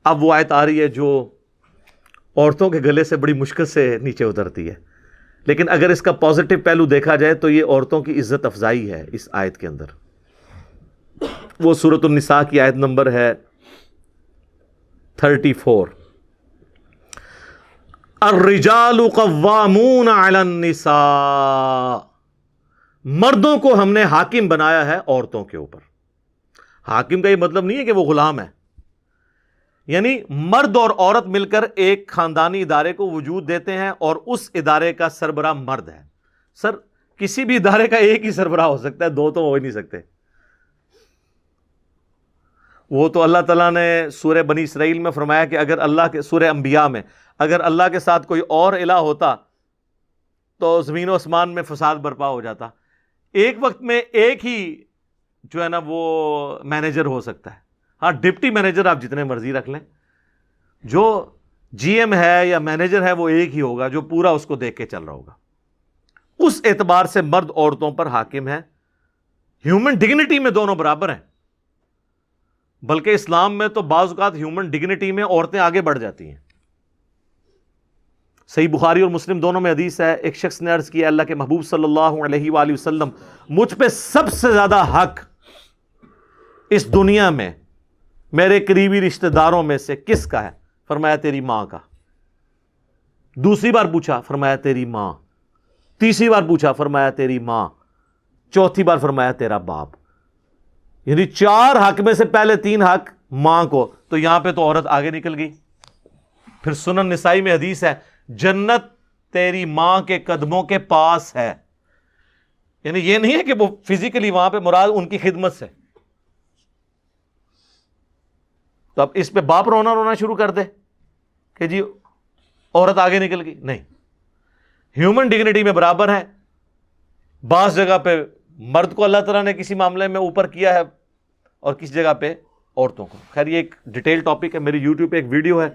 اب وہ آیت آ رہی ہے جو عورتوں کے گلے سے بڑی مشکل سے نیچے اترتی ہے، لیکن اگر اس کا پازیٹو پہلو دیکھا جائے تو یہ عورتوں کی عزت افزائی ہے اس آیت کے اندر۔ وہ سورۃ النساء کی آیت نمبر ہے 34، الرجال قوامون علی النساء، مردوں کو ہم نے حاکم بنایا ہے عورتوں کے اوپر۔ حاکم کا یہ مطلب نہیں ہے کہ وہ غلام ہے، یعنی مرد اور عورت مل کر ایک خاندانی ادارے کو وجود دیتے ہیں اور اس ادارے کا سربراہ مرد ہے۔ سر کسی بھی ادارے کا ایک ہی سربراہ ہو سکتا ہے، دو تو ہو ہی نہیں سکتے۔ وہ تو اللہ تعالیٰ نے سورہ بنی اسرائیل میں فرمایا کہ اگر اللہ کے، سورہ انبیاء میں، اگر اللہ کے ساتھ کوئی اور الہ ہوتا تو زمین و آسمان میں فساد برپا ہو جاتا۔ ایک وقت میں ایک ہی جو ہے نا وہ مینیجر ہو سکتا ہے، ہاں ڈپٹی مینیجر آپ جتنے مرضی رکھ لیں، جو جی ایم ہے یا مینیجر ہے وہ ایک ہی ہوگا جو پورا اس کو دیکھ کے چل رہا ہوگا۔ اس اعتبار سے مرد عورتوں پر حاکم ہے۔ ہیومن ڈگنیٹی میں دونوں برابر ہیں، بلکہ اسلام میں تو بعض اوقات ہیومن ڈگنیٹی میں عورتیں آگے بڑھ جاتی ہیں۔ صحیح بخاری اور مسلم دونوں میں حدیث ہے، ایک شخص نے عرض کیا اللہ کے محبوب صلی اللہ علیہ وآلہ وسلم، مجھ پہ سب سے زیادہ حق اس دنیا میں میرے قریبی رشتہ داروں میں سے کس کا ہے؟ فرمایا تیری ماں کا۔ دوسری بار پوچھا، فرمایا تیری ماں۔ تیسری بار پوچھا، فرمایا تیری ماں۔ چوتھی بار فرمایا تیرا باپ۔ یعنی 4 حق میں سے پہلے 3 حق ماں کو، تو یہاں پہ تو عورت آگے نکل گئی۔ پھر سنن نسائی میں حدیث ہے، جنت تیری ماں کے قدموں کے پاس ہے۔ یعنی یہ نہیں ہے کہ وہ فزیکلی وہاں پہ، مراد ان کی خدمت سے۔ تو اب اس پہ باپ رونا شروع کر دے کہ جی عورت آگے نکل گئی، نہیں، ہیومن ڈگنیٹی میں برابر ہے۔ بعض جگہ پہ مرد کو اللہ تعالیٰ نے کسی معاملے میں اوپر کیا ہے اور کسی جگہ پہ عورتوں کو۔ خیر یہ ایک ڈیٹیل ٹاپک ہے، میری یوٹیوب پہ ایک ویڈیو ہے،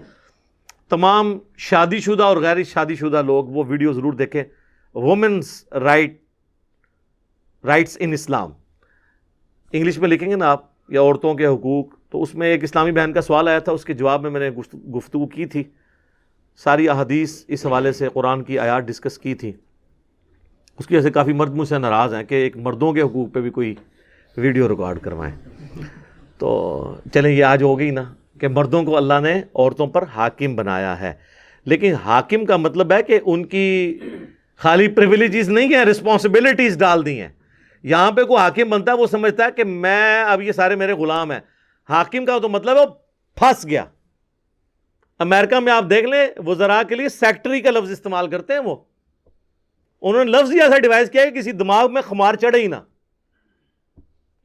تمام شادی شدہ اور غیر شادی شدہ لوگ وہ ویڈیو ضرور دیکھیں، وومنس رائٹس ان اسلام، انگلش میں لکھیں گے نا آپ، یا عورتوں کے حقوق، تو اس میں ایک اسلامی بہن کا سوال آیا تھا، اس کے جواب میں نے گفتگو کی تھی، ساری احادیث اس حوالے سے قرآن کی آیات ڈسکس کی تھی۔ اس کی وجہ سے کافی مرد مجھ سے ناراض ہیں کہ ایک مردوں کے حقوق پہ بھی کوئی ویڈیو ریکارڈ کروائیں۔ تو چلیں یہ آج ہو گئی نا کہ مردوں کو اللہ نے عورتوں پر حاکم بنایا ہے، لیکن حاکم کا مطلب ہے کہ ان کی خالی پریویلیجز نہیں ہیں، رسپانسبلٹیز ڈال دی ہیں۔ یہاں پہ کوئی حاکم بنتا ہے وہ سمجھتا ہے کہ میں اب یہ سارے میرے غلام ہیں۔ حاکم کا تو مطلب ہے وہ پھنس گیا۔ امریکہ میں آپ دیکھ لیں وزراء کے لیے سیکٹری کا لفظ استعمال کرتے ہیں، وہ انہوں نے لفظ ہی ایسا ڈیوائز کیا کہ کسی دماغ میں خمار چڑھے ہی نہ،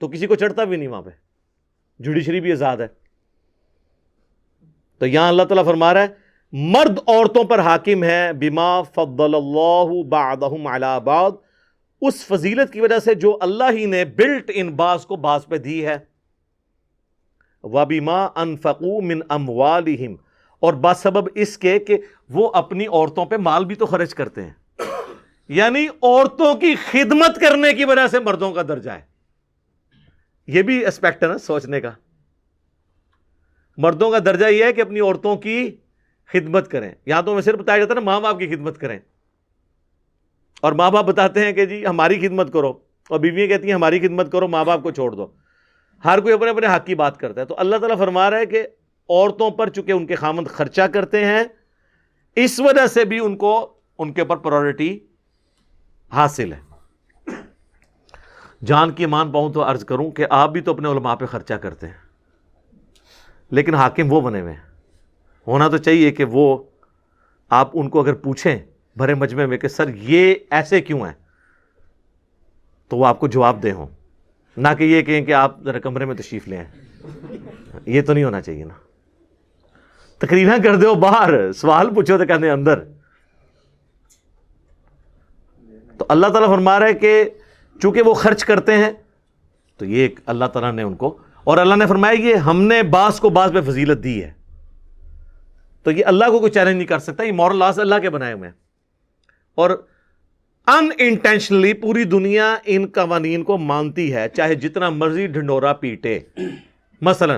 تو کسی کو چڑھتا بھی نہیں، وہاں پہ جوڈیشری بھی آزاد ہے۔ تو یہاں اللہ تعالیٰ فرما رہا ہے مرد عورتوں پر حاکم ہے، بما فضل اللہ بعضهم علی بعض، اس فضیلت کی وجہ سے جو اللہ ہی نے بلٹ ان بعض کو بعض پہ دی ہے، وبما انفقوا من اموالہم، اور بسبب اس کے کہ وہ اپنی عورتوں پہ مال بھی تو خرچ کرتے ہیں۔ یعنی عورتوں کی خدمت کرنے کی وجہ سے مردوں کا درجہ ہے۔ یہ بھی اسپیکٹ ہے نا سوچنے کا۔ مردوں کا درجہ یہ ہے کہ اپنی عورتوں کی خدمت کریں۔ یہاں تو ہمیں صرف بتایا جاتا ہے نا ماں باپ کی خدمت کریں، اور ماں باپ بتاتے ہیں کہ جی ہماری خدمت کرو، اور بیویاں کہتی ہیں ہماری خدمت کرو، ماں باپ کو چھوڑ دو۔ ہر کوئی اپنے اپنے حق کی بات کرتا ہے۔ تو اللہ تعالیٰ فرما رہا ہے کہ عورتوں پر چونکہ ان کے خامند خرچہ کرتے ہیں، اس وجہ سے بھی ان کو ان کے اوپر پرائورٹی حاصل ہے۔ جان کی امان پاؤں تو عرض کروں کہ آپ بھی تو اپنے علماء پہ خرچہ کرتے ہیں، لیکن حاکم وہ بنے ہوئے ہیں۔ ہونا تو چاہیے کہ وہ آپ ان کو اگر پوچھیں بھرے مجمع میں کہ سر یہ ایسے کیوں ہیں، تو وہ آپ کو جواب دے ہوں، نہ کہ یہ کہیں کہ آپ ذرا کمرے میں تشریف لے آئیں۔ یہ تو نہیں ہونا چاہیے نا۔ تقریریں کر دو باہر، سوال پوچھو تو کہتے ہیں اندر۔ تو اللہ تعالیٰ فرما رہا ہے کہ چونکہ وہ خرچ کرتے ہیں تو یہ ایک اللہ تعالیٰ نے ان کو، اور اللہ نے فرمایا یہ ہم نے بعض کو بعض پہ فضیلت دی ہے، تو یہ اللہ کو کوئی چیلنج نہیں کر سکتا، یہ مورل لاز اللہ کے بنائے ہوئے ہیں۔ اور ان انٹینشنلی پوری دنیا ان قوانین کو مانتی ہے، چاہے جتنا مرضی ڈھنڈورا پیٹے۔ مثلا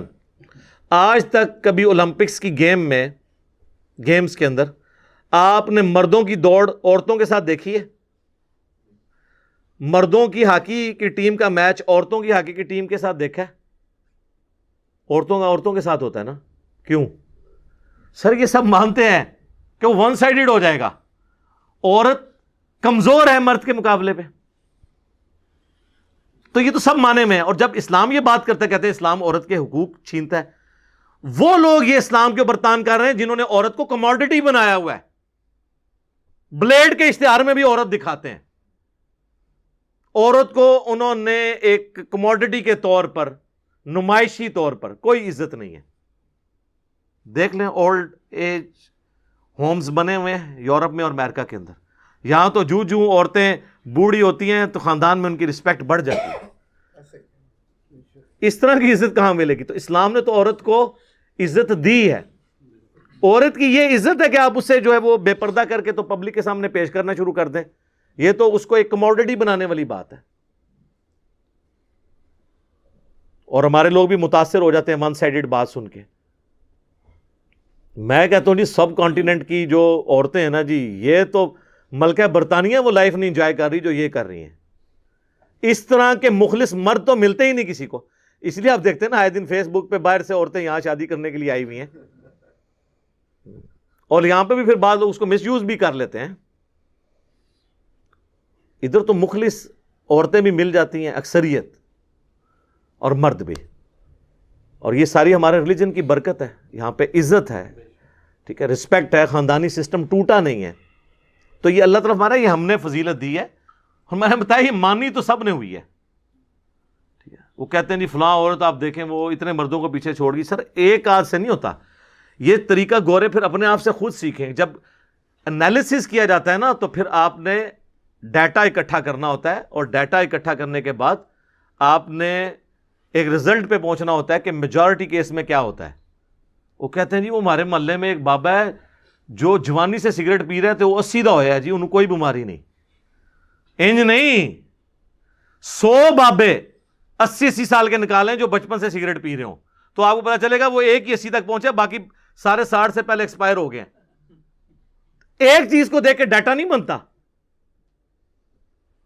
آج تک کبھی اولمپکس کی گیمز کے اندر آپ نے مردوں کی دوڑ عورتوں کے ساتھ دیکھی ہے؟ مردوں کی ہاکی کی ٹیم کا میچ عورتوں کی ہاکی کی ٹیم کے ساتھ دیکھا ہے؟ عورتوں کا عورتوں کے ساتھ ہوتا ہے نا. کیوں؟ سر یہ سب مانتے ہیں کہ وہ ون سائیڈڈ ہو جائے گا, عورت کمزور ہے مرد کے مقابلے پہ, تو یہ تو سب مانے میں ہیں. اور جب اسلام یہ بات کرتا ہے, کہتے ہیں اسلام عورت کے حقوق چھینتا ہے, وہ لوگ یہ اسلام کے اوپر تان کر رہے ہیں جنہوں نے عورت کو کموڈٹی بنایا ہوا ہے. بلیڈ کے اشتہار میں بھی عورت دکھاتے ہیں. عورت کو انہوں نے ایک کموڈٹی کے طور پر, نمائشی طور پر, کوئی عزت نہیں ہے. دیکھ لیں اولڈ ایج ہومز بنے ہوئے ہیں یورپ میں اور امریکہ کے اندر. یہاں تو جو عورتیں بوڑھی ہوتی ہیں تو خاندان میں ان کی رسپیکٹ بڑھ جاتی ہے. اس طرح کی عزت کہاں ملے گی؟ تو اسلام نے تو عورت کو عزت دی ہے. عورت کی یہ عزت ہے کہ آپ اسے جو ہے وہ بے پردہ کر کے تو پبلک کے سامنے پیش کرنا شروع کر دیں. یہ تو اس کو ایک کموڈٹی بنانے والی بات ہے. اور ہمارے لوگ بھی متاثر ہو جاتے ہیں ون سائیڈڈ بات سن کے. میں کہتا ہوں جی سب کانٹیننٹ کی جو عورتیں ہیں نا جی, یہ تو ملکہ برطانیہ وہ لائف نہیں انجوائے کر رہی جو یہ کر رہی ہیں. اس طرح کے مخلص مرد تو ملتے ہی نہیں کسی کو. اس لیے آپ دیکھتے ہیں نا آئے دن فیس بک پہ باہر سے عورتیں یہاں شادی کرنے کے لیے آئی ہوئی ہیں, اور یہاں پہ بھی پھر بعض لوگ اس کو مس یوز بھی کر لیتے ہیں. ادھر تو مخلص عورتیں بھی مل جاتی ہیں اکثریت, اور مرد بھی. اور یہ ساری ہمارے ریلیجن کی برکت ہے. یہاں پہ عزت ہے, ٹھیک ہے, رسپیکٹ ہے, خاندانی سسٹم ٹوٹا نہیں ہے. تو یہ اللہ تعالیٰ ہمارا, یہ ہم نے فضیلت دی ہے. ہمارے بتایا یہ مانی تو سب نے ہوئی ہے. ٹھیک ہے, وہ کہتے ہیں جی فلاں عورت آپ دیکھیں وہ اتنے مردوں کو پیچھے چھوڑ گئی. سر ایک آدھ سے نہیں ہوتا یہ طریقہ. گورے پھر اپنے آپ سے خود سیکھیں. جب انالیسس کیا جاتا ہے نا تو پھر آپ نے ڈیٹا اکٹھا کرنا ہوتا ہے, اور ڈیٹا اکٹھا کرنے کے بعد آپ نے ایک رزلٹ پہ پہنچنا ہوتا ہے کہ میجورٹی کیس میں کیا ہوتا ہے. وہ کہتے ہیں جی وہ ہمارے محلے میں ایک بابا ہے جو جوانی سے سگریٹ پی رہے تھے, وہ 80 دا ہویا ہے جی, انہوں کوئی بیماری نہیں. انج نہیں, 100 بابے 80 سال کے نکالیں جو بچپن سے سگریٹ پی رہے ہوں, تو آپ کو پتا چلے گا وہ ایک ہی 80 تک پہنچے, باقی سارے 60 سے پہلے ایکسپائر ہو گئے. ایک چیز کو دیکھ کے ڈیٹا نہیں بنتا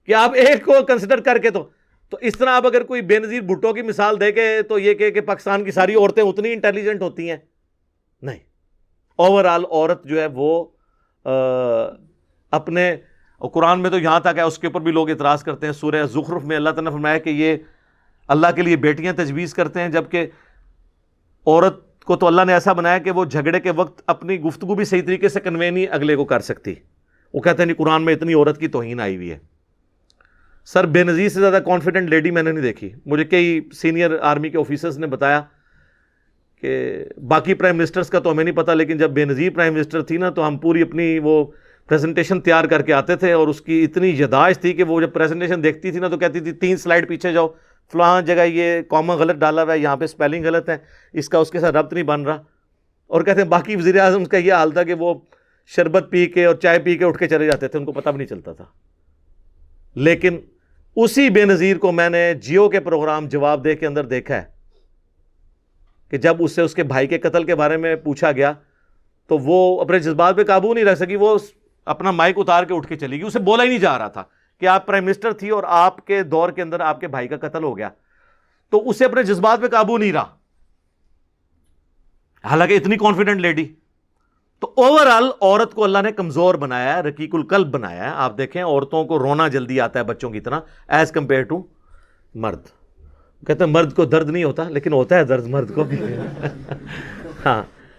کہ آپ ایک کو کنسیڈر کر کے. تو اس طرح آپ اگر کوئی بے نظیر بھٹو کی مثال دے کے تو یہ کہ پاکستان کی ساری عورتیں اتنی انٹیلیجنٹ ہوتی ہیں, نہیں. اوور آل عورت جو ہے وہ اپنے, قرآن میں تو یہاں تک ہے, اس کے اوپر بھی لوگ اعتراض کرتے ہیں. سورہ زخرف میں اللہ تعالیٰ نے فرمایا کہ یہ اللہ کے لیے بیٹیاں تجویز کرتے ہیں, جبکہ عورت کو تو اللہ نے ایسا بنایا کہ وہ جھگڑے کے وقت اپنی گفتگو بھی صحیح طریقے سے کنوے نہیں اگلے کو کر سکتی. وہ کہتے ہیں نہیں قرآن میں اتنی عورت کی توہین آئی ہوئی ہے. سر بے نظیر سے زیادہ کانفیڈنٹ لیڈی میں نے نہیں دیکھی. مجھے کئی سینئر آرمی کے آفیسرز نے بتایا کہ باقی پرائم منسٹرز کا تو ہمیں نہیں پتا, لیکن جب بے نظیر پرائم منسٹر تھی نا تو ہم پوری اپنی وہ پریزنٹیشن تیار کر کے آتے تھے, اور اس کی اتنی یاداشت تھی کہ وہ جب پریزنٹیشن دیکھتی تھی نا تو کہتی تھی 3 سلائڈ پیچھے جاؤ, فلاں جگہ یہ کامہ غلط ڈالا ہوا ہے, یہاں پہ اسپیلنگ غلط ہے, اس کا اس کے ساتھ ربط نہیں بن رہا. اور کہتے ہیں باقی وزیر اعظم کا یہ حال تھا کہ وہ شربت پی کے اور چائے پی کے اٹھ کے چلے جاتے تھے, ان کو پتہ بھی نہیں چلتا تھا. لیکن اسی بے نظیر کو میں نے جیو کے پروگرام جواب دے کے اندر دیکھا ہے کہ جب اس سے اس کے بھائی کے قتل کے بارے میں پوچھا گیا تو وہ اپنے جذبات پہ قابو نہیں رکھ سکی, وہ اپنا مائک اتار کے اٹھ کے چلی گئی. اسے بولا ہی نہیں جا رہا تھا کہ آپ پرائم منسٹر تھی اور آپ کے دور کے اندر آپ کے بھائی کا قتل ہو گیا, تو اسے اپنے جذبات پہ قابو نہیں رہا, حالانکہ اتنی کانفیڈنٹ لیڈی. تو اوور آل عورت کو اللہ نے کمزور بنایا ہے, رقیق القلب بنایا ہے. آپ دیکھیں عورتوں کو رونا جلدی آتا ہے بچوں کی طرح ایز کمپیئر ٹو مرد. کہتے ہیں مرد کو درد نہیں ہوتا, لیکن ہوتا ہے درد مرد کو بھی.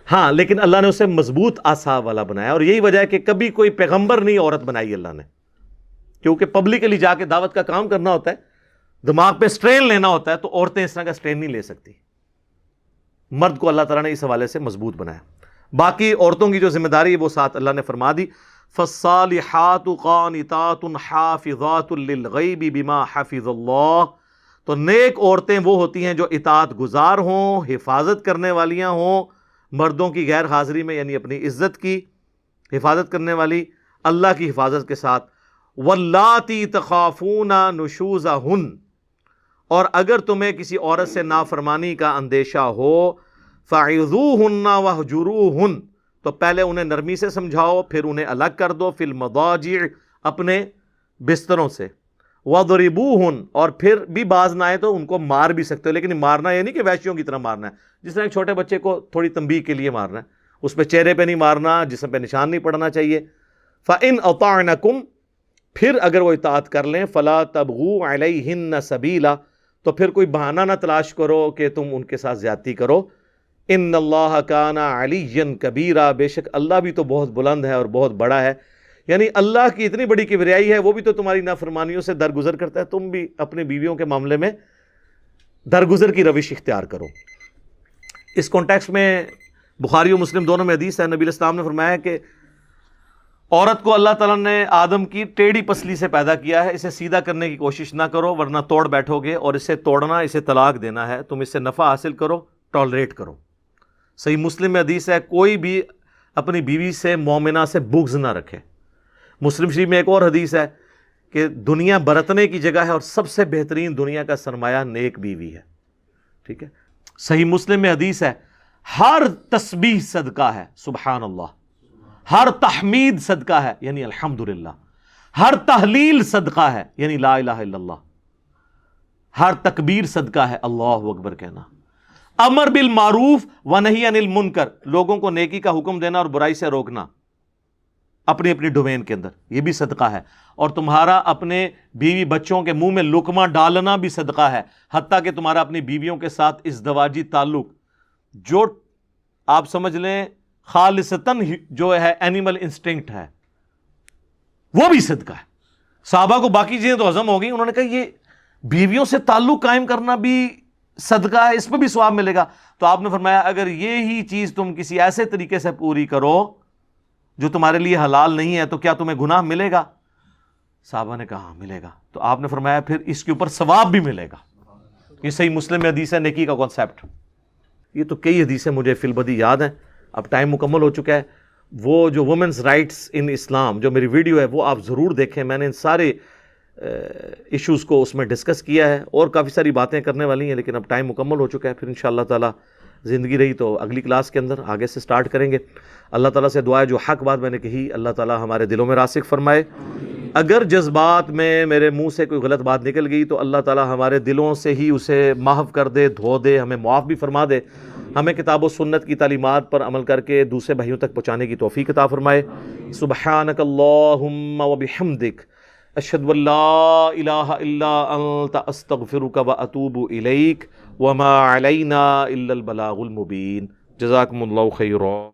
ہاں لیکن اللہ نے اسے مضبوط اعصاب والا بنایا, اور یہی وجہ ہے کہ کبھی کوئی پیغمبر نہیں عورت بنائی اللہ نے, کیونکہ پبلکلی جا کے دعوت کا کام کرنا ہوتا ہے, دماغ پہ سٹرین لینا ہوتا ہے, تو عورتیں اس طرح کا سٹرین نہیں لے سکتی. مرد کو اللہ تعالیٰ نے اس حوالے سے مضبوط بنایا. باقی عورتوں کی جو ذمہ داری ہے وہ ساتھ اللہ نے فرما دی, فَالصَّالِحَاتُ قَانِتَاتٌ حَافِظَاتٌ لِلْغَيْبِ بِمَا حَفِظَ اللَّهُ. تو نیک عورتیں وہ ہوتی ہیں جو اطاعت گزار ہوں, حفاظت کرنے والیاں ہوں, مردوں کی غیر حاضری میں, یعنی اپنی عزت کی حفاظت کرنے والی اللہ کی حفاظت کے ساتھ. وَاللَّاتِي تَخَافُونَ نُشُوزَهُنَّ. اور اگر تمہیں کسی عورت سے نافرمانی کا اندیشہ ہو فَعِظُوهُنَّ وَاهْجُرُوهُنَّ، تو پہلے انہیں نرمی سے سمجھاؤ، پھر انہیں الگ کر دو، فی المضاجع، اپنے بستروں سے، وَضْرِبُوهُنَّ، اور پھر بھی باز نہ آئے تو ان کو مار بھی سکتے ہو، لیکن مارنا یہ نہیں کہ وحشیوں کی طرح مارنا ہے، جس طرح ایک چھوٹے بچے کو تھوڑی تنبیہ کے لیے مارنا ہے، اس پہ چہرے پہ نہیں مارنا، جسم پہ نشان نہیں پڑنا چاہیے۔ فَإِنْ أَطَعْنَكُمْ، پھر اگر وہ اطاعت کر لیں، فَلَا تَبْغُوا عَلَيْهِنَّ سَبِيلًا، تو پھر کوئی بہانہ نہ تلاش کرو کہ تم ان کے ساتھ زیادتی کرو۔ ان اللہ کان علیٰ کبیرا، بے شک اللہ بھی تو بہت بلند ہے اور بہت بڑا ہے، یعنی اللہ کی اتنی بڑی کبریائی ہے، وہ بھی تو تمہاری نافرمانیوں سے درگزر کرتا ہے، تم بھی اپنے بیویوں کے معاملے میں درگزر کی روش اختیار کرو۔ اس کانٹیکسٹ میں بخاری و مسلم دونوں میں حدیث ہے، نبی علیہ السلام نے فرمایا کہ عورت کو اللہ تعالیٰ نے آدم کی ٹیڑھی پسلی سے پیدا کیا ہے، اسے سیدھا کرنے کی کوشش نہ کرو ورنہ توڑ بیٹھو گے، اور اسے توڑنا، اسے طلاق دینا ہے، تم اس سے نفع حاصل کرو، ٹالریٹ کرو۔ صحیح مسلم میں حدیث ہے، کوئی بھی اپنی بیوی سے مومنہ سے بغض نہ رکھے۔ مسلم شریف میں ایک اور حدیث ہے کہ دنیا برتنے کی جگہ ہے اور سب سے بہترین دنیا کا سرمایہ نیک بیوی ہے، ٹھیک ہے۔ صحیح مسلم میں حدیث ہے، ہر تسبیح صدقہ ہے، سبحان اللہ، ہر تحمید صدقہ ہے، یعنی الحمدللہ، ہر تحلیل صدقہ ہے، یعنی لا الہ الا اللہ، ہر تکبیر صدقہ ہے، اللہ اکبر کہنا، امر بالمعروف ونہی عن المنکر، لوگوں کو نیکی کا حکم دینا اور برائی سے روکنا اپنی اپنی ڈومین کے اندر، یہ بھی صدقہ ہے، اور تمہارا اپنے بیوی بچوں کے منہ میں لقمہ ڈالنا بھی صدقہ ہے، حتیٰ کہ تمہارا اپنی بیویوں کے ساتھ ازدواجی تعلق جو آپ سمجھ لیں خالصتاً جو ہے اینیمل انسٹنکٹ ہے، وہ بھی صدقہ ہے۔ صحابہ کو باقی چیزیں تو ہضم ہو گئی، انہوں نے کہا یہ بیویوں سے تعلق قائم کرنا بھی صدقہ ہے، اس پہ بھی ثواب ملے گا۔ تو آپ نے فرمایا اگر یہی چیز تم کسی ایسے طریقے سے پوری کرو جو تمہارے لیے حلال نہیں ہے تو کیا تمہیں گناہ ملے گا؟ صحابہ نے کہا ہاں ملے گا۔ تو آپ نے فرمایا پھر اس کے اوپر ثواب بھی ملے گا۔ یہ صحیح مسلم میں حدیث ہے، نیکی کا کانسیپٹ۔ یہ تو کئی حدیثیں مجھے فی البدی یاد ہیں، اب ٹائم مکمل ہو چکا ہے۔ وہ جو وومنز رائٹس ان اسلام جو میری ویڈیو ہے وہ آپ ضرور دیکھیں، میں نے ان سارے ایشوز کو اس میں ڈسکس کیا ہے، اور کافی ساری باتیں کرنے والی ہیں لیکن اب ٹائم مکمل ہو چکا ہے، پھر انشاءاللہ تعالی زندگی رہی تو اگلی کلاس کے اندر آگے سے سٹارٹ کریں گے۔ اللہ تعالیٰ سے دعا ہے جو حق بات میں نے کہی اللہ تعالیٰ ہمارے دلوں میں راسخ فرمائے، اگر جذبات میں میرے منہ سے کوئی غلط بات نکل گئی تو اللہ تعالیٰ ہمارے دلوں سے ہی اسے محو کر دے، دھو دے، ہمیں معاف بھی فرما دے، ہمیں کتاب و سنت کی تعلیمات پر عمل کر کے دوسرے بھائیوں تک پہنچانے کی توفیق عطا فرمائے۔ سبحانک اللہم و بحمدک، اشہد ان لا الہ الا انت، استغفرک و اتوب الیک، وما علینا الا البلاغ المبین۔ جزاکم اللہ خیرا۔